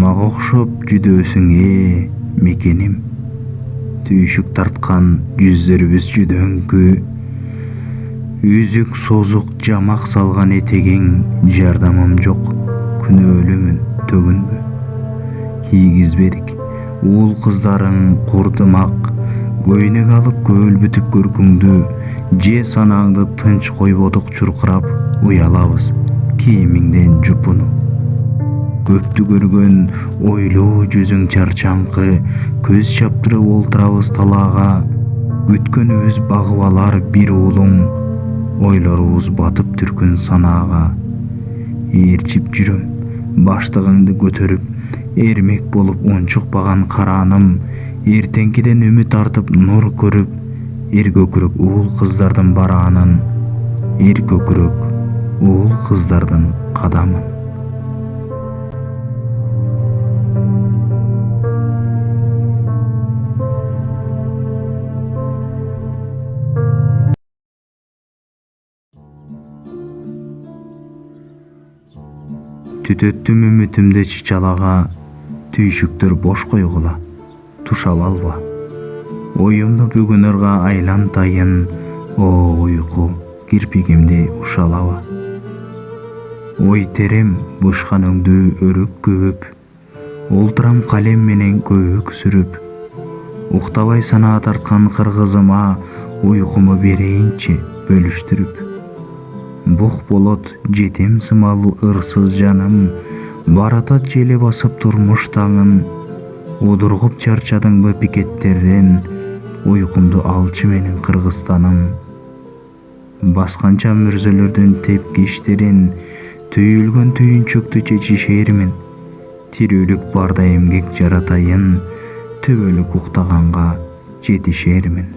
Мага окшоп жүдөсүң мекеним. Түйшүк тарткан жүздөрүбүз жүдөңкү. Үзүк созук жамак салган этегиң, жардамым жок, күнөөлүүмүн, төгүнбү. Кийгизбедик, уул кыздарың курдымак, көйнөк алып көөлбүтүп көркүңдү, же санаңды тынч койбодук чуркурап, уялабыз кийимиңден жупуну. Көптү көргөн ойлуу жүзүң чарчаңкы, көз чаптырып олтурабыз талаага, күткөнүбүз багып алар бир уулуң, ойлорубуз батып түркүн санаага. Ээрчип жүрөм, баштыгыңды көтөрүп, эрмек болуп унчукпаган караным, эртеңкиден үмүт артып нур көрүп, эр көкүрөк уул кыздардын бараанын, эр көкүрөк уул кыздардын кадамын. Түтөттүм үмүтүмдү чычалага, түйшүктөр бош койгула, тушап алба. Оюмду бүгүн ырга айлантайын, уйку кирпигимди ушалаба. Ой терем бышкан өңдү өрөк көбүп, олтурам калем менен көбүк сүрүп. Уктабай санаа тарткан кыргызыма, уйкуму берейинчи бөлүштүрүп. Бук болот жетем сымал ырсыз жаным, баратат желе басып турмуш таңын. Удургуп чарчадыңбы пикеттерден, уйкумду алчы менин Кыргызстаным. Басканча мүрзөлөрдүн тепкичтерин, түйүлгөн түйүнчөктү чечишермин. Тирүүлүк барда эмгек жаратайын, төбөлүк уктаганга жетишермин.